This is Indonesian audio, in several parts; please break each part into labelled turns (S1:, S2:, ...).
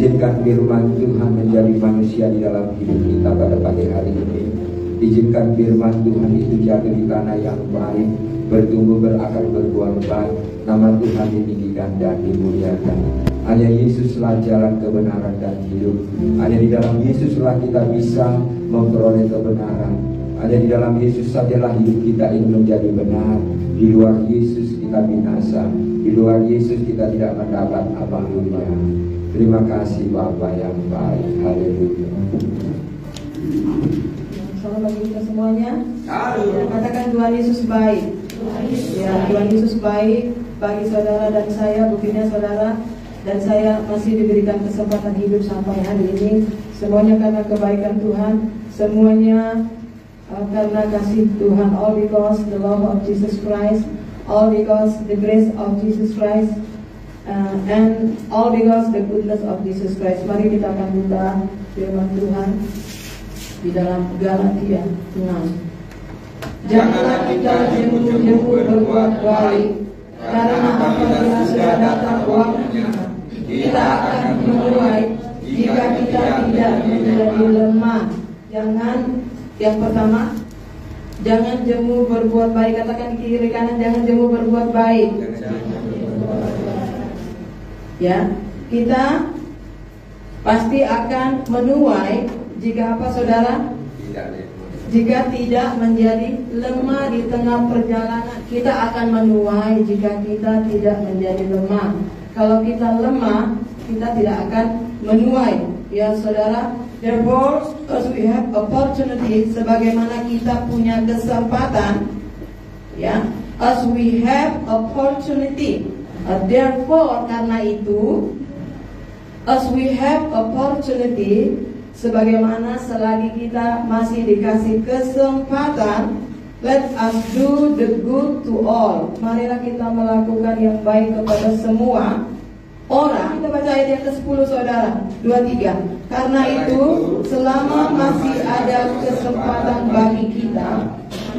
S1: Izinkan firman Tuhan menjadi manusia di dalam hidup kita pada pagi hari ini. Izinkan firman Tuhan itu jatuh di tanah yang baik, bertumbuh, berakar, berbuah lebat. Nama Tuhan ditinggikan dan dimuliakan. Hanya Yesuslah jalan kebenaran dan hidup. Hanya di dalam Yesuslah kita bisa memperoleh kebenaran. Hanya di dalam Yesus sajalah hidup kita ini menjadi benar. Di luar Yesus kita binasa. Di luar Yesus kita tidak mendapat apa-apa. Terima kasih Bapa yang baik. Haleluya.
S2: Salam bagi kita semuanya. Ya, katakan Tuhan Yesus baik. Ya, Tuhan Yesus baik bagi saudara dan saya, buktinya saudara dan saya masih diberikan kesempatan hidup sampai hari ini. Semuanya karena kebaikan Tuhan, semuanya karena kasih Tuhan. All because the love of Jesus Christ, all because the grace of Jesus Christ, and all because the goodness of Jesus Christ. Mari kita akan buka firman Tuhan di dalam Galatia 6. Janganlah kita jemu-jemu berbuat baik, karena apabila sudah datang waktunya, kita akan menuai jika kita tidak menjadi lemah. Jangan, yang pertama, jangan jemu berbuat baik. Katakan kiri kanan, jangan jemu berbuat baik. Ya, kita pasti akan menuai jika apa saudara? Jika tidak menjadi lemah di tengah perjalanan. Kita akan menuai jika kita tidak menjadi lemah. Kalau kita lemah, kita tidak akan menuai. Ya saudara, therefore as we have opportunity, sebagaimana kita punya kesempatan, ya, as we have opportunity. Therefore, karena itu, as we have opportunity, sebagaimana selagi kita masih dikasih kesempatan, let us do the good to all. Marilah kita melakukan yang baik kepada semua orang. Kita baca ayat yang ke-10 saudara, 23. Karena itu, selama masih ada kesempatan bagi kita,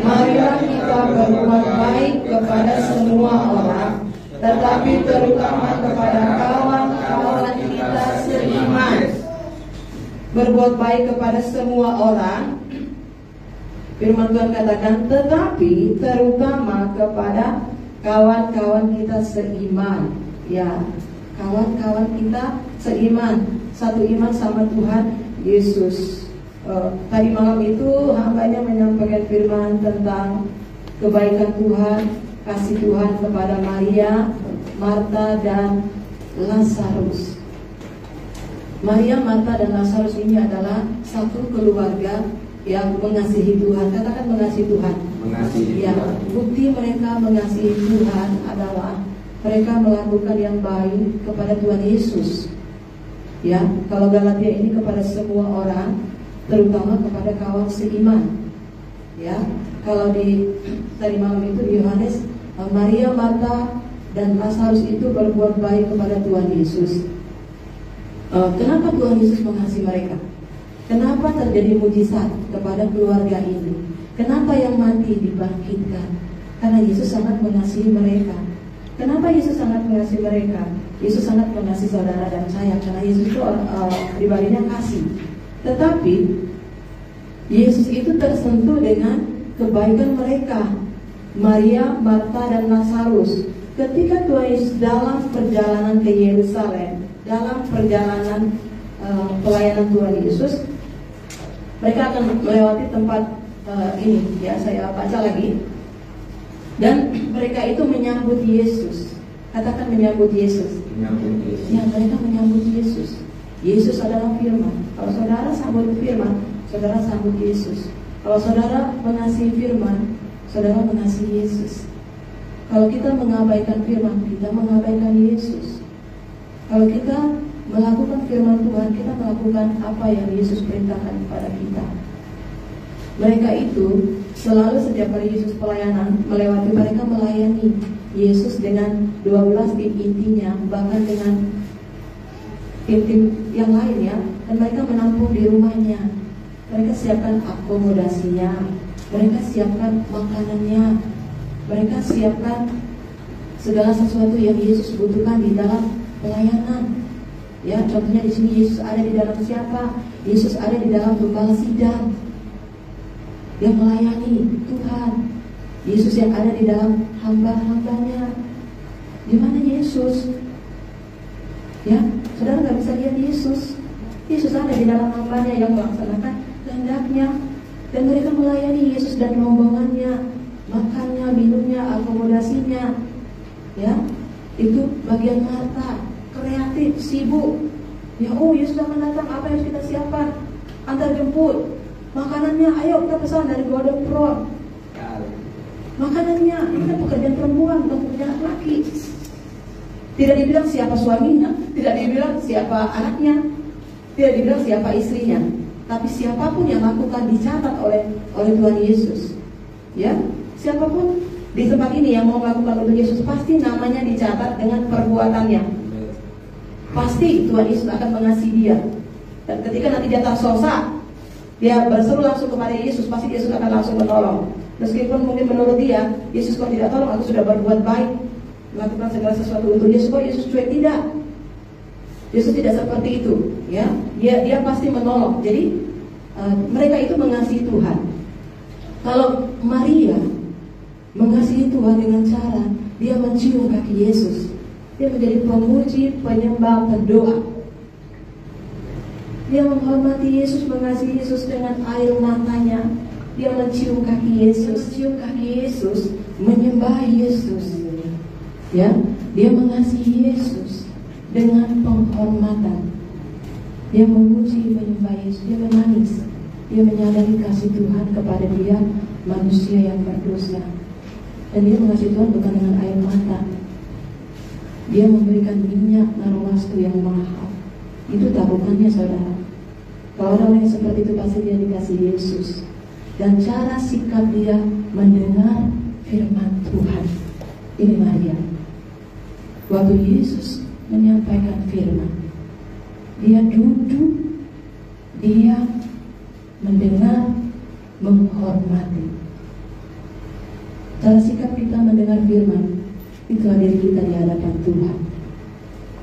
S2: marilah kita berbuat baik kepada semua orang, tetapi terutama kepada kawan-kawan kita seiman. Berbuat baik kepada semua orang. Firman Tuhan katakan, tetapi terutama kepada kawan-kawan kita seiman. Ya, kawan-kawan kita seiman, satu iman sama Tuhan Yesus. Tadi malam itu hambanya menyampaikan firman tentang kebaikan Tuhan, kasih Tuhan kepada Maria, Marta, dan Lazarus. Maria, Marta, dan Lazarus ini adalah satu keluarga yang mengasihi Tuhan. Katakan mengasihi Tuhan.
S1: Mengasihi
S2: ya,
S1: Tuhan.
S2: Bukti mereka mengasihi Tuhan adalah mereka melakukan yang baik kepada Tuhan Yesus. Ya, kalau Galatia ini kepada semua orang, terutama kepada kawan seiman. Ya, kalau di tadi malam itu di Yohanes, Maria, Marta, dan Lazarus itu berbuat baik kepada Tuhan Yesus. Kenapa Tuhan Yesus mengasihi mereka? Kenapa terjadi mujizat kepada keluarga ini? Kenapa yang mati dibangkitkan? Karena Yesus sangat mengasihi mereka. Kenapa Yesus sangat mengasihi mereka? Yesus sangat mengasihi saudara dan saya, karena Yesus itu pribadinya kasih. Tetapi Yesus itu tersentuh dengan kebaikan mereka, Maria, Marta, dan Lazarus. Ketika Tuhan Yesus dalam perjalanan ke Yerusalem, dalam perjalanan pelayanan Tuhan Yesus, mereka akan melewati tempat ini, ya saya baca lagi. Dan mereka itu menyambut Yesus. Katakan menyambut Yesus.
S1: Menyambut Yesus.
S2: Ya, mereka menyambut Yesus. Yesus adalah firman. Kalau saudara sambut firman, saudara sambut Yesus. Kalau saudara mengasihi firman, saudara mengasihi Yesus. Kalau kita mengabaikan firman, kita mengabaikan Yesus. Kalau kita melakukan firman Tuhan, kita melakukan apa yang Yesus perintahkan kepada kita. Mereka itu selalu setiap kali Yesus pelayanan melewati, mereka melayani Yesus dengan 12 tim intinya, bahkan dengan tim-tim yang lain ya. Dan mereka menampung di rumahnya. Mereka siapkan akomodasinya, mereka siapkan makanannya, mereka siapkan segala sesuatu yang Yesus butuhkan di dalam pelayanan. Ya, contohnya di sini Yesus ada di dalam siapa? Yesus ada di dalam gembala sidang. Dia melayani Tuhan. Yesus yang ada di dalam hamba-hambanya. Di mana Yesus? Ya, saudara nggak bisa lihat Yesus. Yesus ada di dalam hambanya yang melaksanakan kehendaknya, dan mereka melayani Yesus dan rombongannya, makannya, minumnya, akomodasinya. Ya, itu bagian Marta, kreatif, sibuk. Ya, Yesus akan datang, apa yang harus kita siapkan? Antar jemput, makanannya, ayo kita pesan dari Golden Pro. Makanannya, ini kan pekerjaan perempuan, bukan pekerjaan laki. Tidak dibilang siapa suaminya, tidak dibilang siapa anaknya, tidak dibilang siapa istrinya, tapi siapapun yang lakukan dicatat oleh Tuhan Yesus. Ya, siapapun di tempat ini yang mau melakukan untuk Yesus, pasti namanya dicatat dengan perbuatannya. Pasti Tuhan Yesus akan mengasihi dia. Dan ketika nanti dia tersosak, dia berseru langsung kepada Yesus, pasti Yesus akan langsung menolong. Meskipun mungkin menurut dia, Yesus kok tidak tolong, aku sudah berbuat baik, melakukan segala sesuatu untuk Yesus, kok Yesus cuek? Tidak. Yesus tidak seperti itu, ya. Dia pasti menolong. Jadi mereka itu mengasihi Tuhan. Kalau Maria mengasihi Tuhan dengan cara dia mencium kaki Yesus, dia menjadi pemuji, penyembah, pendoa. Dia menghormati Yesus, mengasihi Yesus dengan air matanya. Dia mencium kaki Yesus, menyembah Yesus. Ya, dia mengasihi Yesus dengan penghormatan. Dia memuji, menyembah Yesus. Dia menangis. Dia menyadari kasih Tuhan kepada dia, manusia yang berdosa. Dan dia mengasihi Tuhan bukan dengan air mata. Dia memberikan minyak narwastu yang mahal. Itu tabungannya, saudara. Kalau orang yang seperti itu pasti dia dikasih Yesus. Dan cara sikap dia mendengar firman Tuhan. Ini Maria. Waktu Yesus menyampaikan firman, dia duduk, dia mendengar, menghormati. Cara sikap kita mendengar firman, itulah diri kita di hadapan Tuhan.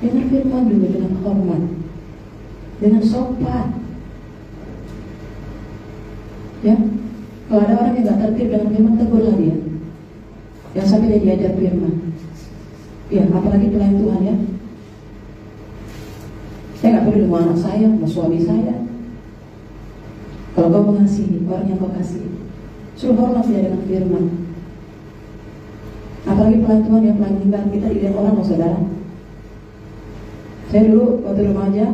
S2: Dengar firman dulu dengan hormat, dengan sopan. Ya, kalau ada orang yang gak tertib dengan firman, tegurlah dia. Jangan sampai dia diajar firman. Ya, apalagi pelayan Tuhan, ya. Saya gak peduli sama anak saya, sama suami saya. Kalau kau mengasihi orang yang kau kasih, suruh hormat dia dengan firman. Apalagi pelayan Tuhan yang pelayan ibadah, kita dilihat orang, saudara. Saya dulu waktu remaja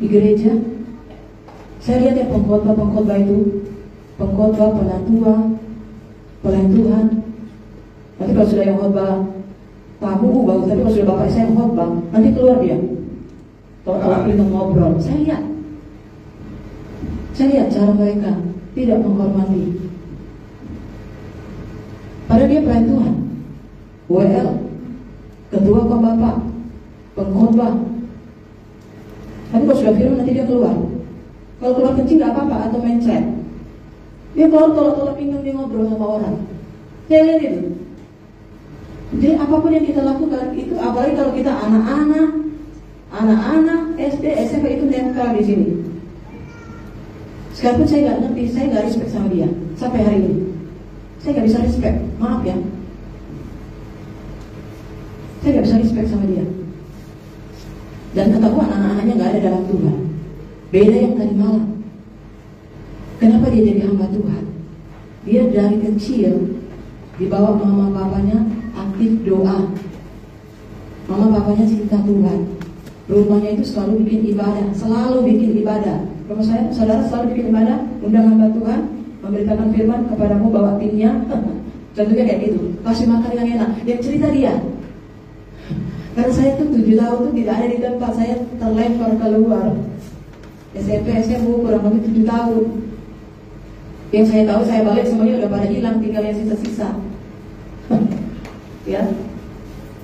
S2: di gereja, saya lihat ya pengkhotbah itu, pengkhotbah, penatua, pelayan Tuhan. Nanti kalau sudah yang khotbah Pak Bubu bagus, tapi kalau sudah bapak saya yang khotbah, nanti keluar dia. Kalau kita ngobrol, saya lihat cara mereka tidak menghormati. Padahal dia pelayan Tuhan, WL, ketua kok bapak, pengkhotbah. Tapi kalau sudah firman nanti dia keluar. Kalau keluar kencing gak apa-apa, atau main chat. Dia keluar tolak-tolak pinggang, dia ngobrol sama orang. Saya lihat itu. Jadi apapun yang kita lakukan itu, apalagi kalau kita anak-anak SD, SMP itu nempel di sini. Sekarang pun saya nggak ngerti, saya nggak respect sama dia sampai hari ini. Saya nggak bisa respect, maaf ya. Saya nggak bisa respect sama dia. Dan ketahuan anak-anaknya nggak ada dalam Tuhan. Beda yang tadi malam. Kenapa dia jadi hamba Tuhan? Dia dari kecil dibawa mama papanya aktif doa. Mama papanya cinta Tuhan. Rumahnya itu selalu bikin ibadah, Rumah saya, saudara selalu bikin ibadah, undang hamba Tuhan, memberitakan firman kepadamu, bawa timnya. Contohnya kayak gitu, kasih makan yang enak. Yang cerita dia. Karena saya tuh 7 tahun tuh tidak ada di tempat, saya terlempar keluar. SMP, SMU kurang lebih 7 tahun. Yang saya tahu saya balik semuanya udah pada hilang, tinggal yang sisa-sisa. Ya,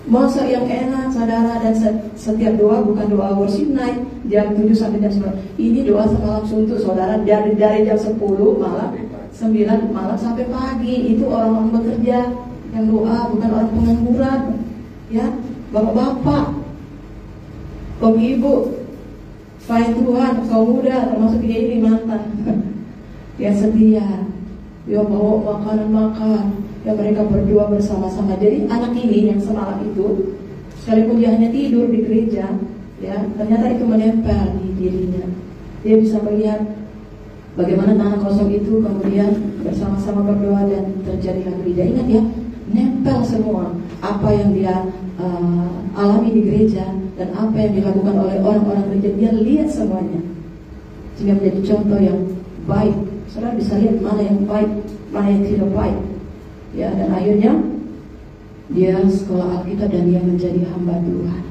S2: masa yang enak, saudara, dan setiap doa bukan doa worship night jam 7 sampai jam 9. Ini doa semalam suntuk, saudara, dari jam 10 malam, 9 malam sampai pagi. Itu orang-orang bekerja yang doa, bukan orang pengangguran. Ya, bapak-bapak Om ibu, Pak Tuhan, kaum muda, termasuk dia ini mantan. Dia setia, dia bawa makanan-makan, dan mereka berdua bersama-sama. Jadi anak ini yang semalam itu, sekalipun dia hanya tidur di gereja, ya ternyata itu menempel di dirinya. Dia bisa melihat bagaimana tanah kosong itu kemudian bersama-sama berdoa dan terjadilah gereja. Ingat ya, nempel semua apa yang dia alami di gereja dan apa yang dilakukan oleh orang-orang gereja. Dia lihat semuanya, sehingga menjadi contoh yang baik. Saudara bisa lihat mana yang baik, mana yang tidak baik. Ya, dan akhirnya dia sekolah Alkitab dan dia menjadi hamba Tuhan.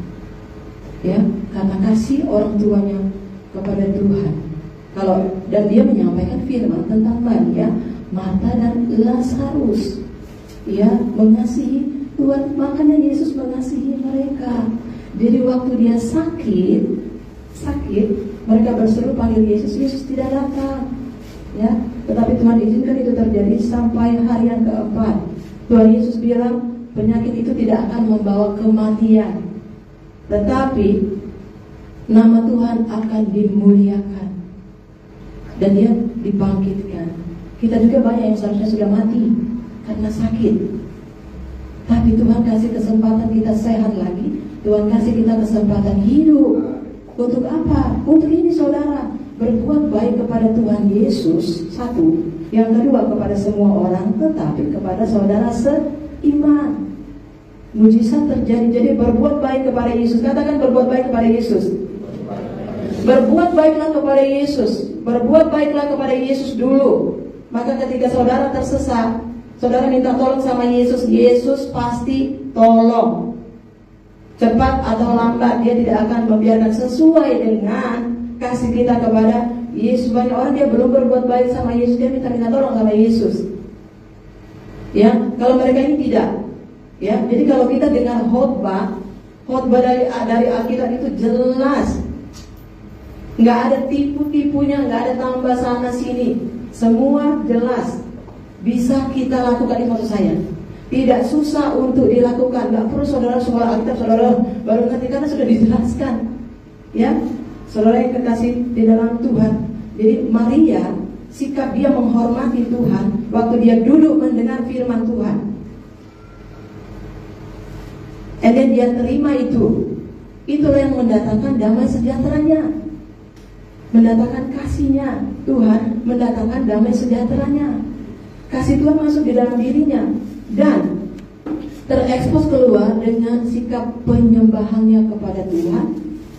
S2: Ya, karena kasih orang tuanya kepada Tuhan. Dan dia menyampaikan firman tentang Maria, Marta dan Lazarus. Ya, mengasihi Tuhan, makanya Yesus mengasihi mereka. Jadi waktu dia sakit, mereka berseru panggil Yesus, Yesus tidak datang. Ya, tetapi Tuhan izinkan itu terjadi sampai hari yang keempat. Tuhan Yesus bilang penyakit itu tidak akan membawa kematian, tetapi nama Tuhan akan dimuliakan dan dia dibangkitkan. Kita juga banyak yang seharusnya sudah mati karena sakit, tapi Tuhan kasih kesempatan kita sehat lagi. Tuhan kasih kita kesempatan hidup. Untuk apa? Untuk ini saudara, berbuat baik kepada Tuhan Yesus, satu. Yang kedua kepada semua orang, tetapi kepada saudara seiman. Mujizat terjadi. Jadi berbuat baik kepada Yesus. Katakan berbuat baik kepada Yesus. Berbuat baiklah kepada Yesus. Berbuat baiklah kepada Yesus dulu. Maka ketika saudara tersesat, saudara minta tolong sama Yesus, Yesus pasti tolong. Cepat atau lambat dia tidak akan membiarkan, sesuai dengan kasih kita kepada Yesus. Banyak orang dia belum berbuat baik sama Yesus, dia minta tolong sama Yesus. Ya, kalau mereka ini tidak. Ya, jadi kalau kita dengar khotbah dari Alkitab itu jelas, nggak ada tipu-tipunya, nggak ada tambah sana sini, semua jelas bisa kita lakukan. Itu maksud saya. Tidak susah untuk dilakukan. Nggak perlu saudara sekolah Alkitab, saudara baru ngerti karena sudah dijelaskan. Ya, saudara yang kekasih di dalam Tuhan. Jadi Maria, sikap dia menghormati Tuhan waktu dia duduk mendengar firman Tuhan. And then dia terima itu. Itulah yang mendatangkan damai sejahteranya, mendatangkan kasihnya. Tuhan mendatangkan damai sejahteranya. Kasih Tuhan masuk di dalam dirinya dan terekspos keluar dengan sikap penyembahannya kepada Tuhan,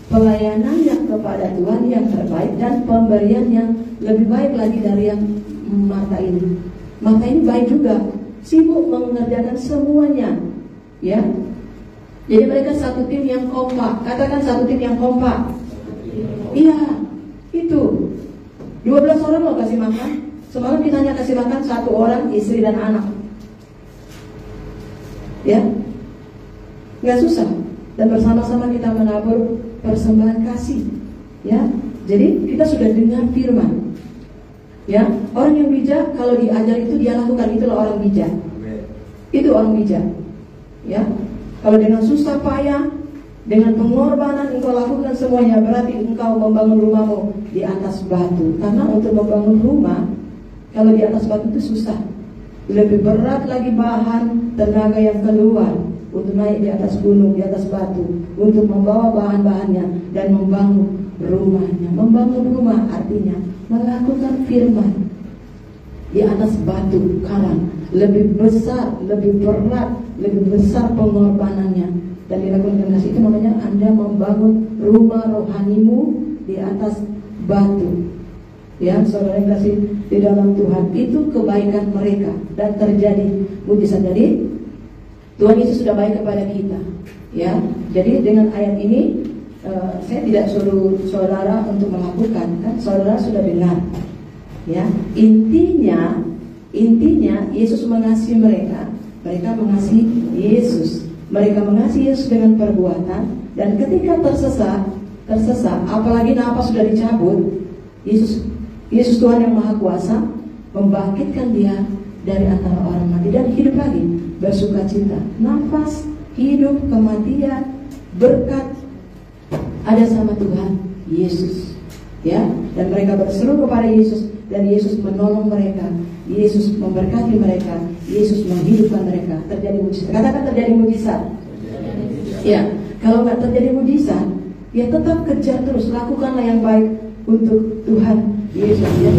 S2: pelayanannya kepada Tuhan yang terbaik, dan pemberian yang lebih baik lagi dari yang Marta ini. Marta ini baik juga, sibuk mengerjakan semuanya. Ya, jadi mereka satu tim yang kompak. Katakan satu tim yang kompak. Iya, itu 12 orang mau kasih makan. Semalam kita hanya kasih makan 1 orang, istri dan anak. Ya, nggak susah. Dan bersama-sama kita menabur persembahan kasih. Ya, jadi kita sudah dengar firman. Ya, orang yang bijak kalau diajar itu dia lakukan, itulah orang bijak. Itu orang bijak. Ya, kalau dengan susah payah, dengan pengorbanan engkau lakukan semuanya, berarti engkau membangun rumahmu di atas batu. Karena untuk membangun rumah, kalau di atas batu itu susah. Lebih berat lagi bahan, tenaga yang keluar untuk naik di atas gunung, di atas batu, untuk membawa bahan-bahannya dan membangun rumahnya. Membangun rumah artinya melakukan firman di atas batu karang. Lebih besar, lebih berat, lebih besar pengorbanannya. Dan dilakukan dengan kasih, itu namanya Anda membangun rumah rohanimu di atas batu. Ya, saudara yang kasih di dalam Tuhan, itu kebaikan mereka dan terjadi mujizat. Jadi Tuhan Yesus sudah baik kepada kita. Ya, jadi dengan ayat ini saya tidak suruh saudara untuk melakukan, kan saudara sudah dengar. Ya, intinya Yesus mengasihi mereka, mereka mengasihi Yesus. Mereka mengasihi Yesus dengan perbuatan, dan ketika tersesat, apalagi napas sudah dicabut, Yesus Tuhan yang Maha Kuasa membangkitkan dia dari antara orang mati dan hidup lagi, bersukacita. Nafas, hidup, kematian, berkat, ada sama Tuhan Yesus, ya. Dan mereka berseru kepada Yesus, dan Yesus menolong mereka, Yesus memberkati mereka, Yesus menghidupkan mereka. Terjadi mujizat. Katakan terjadi mujizat. Ya, kalau nggak terjadi mujizat, ya tetap kejar terus, lakukanlah yang baik untuk Tuhan Yesus. Ya.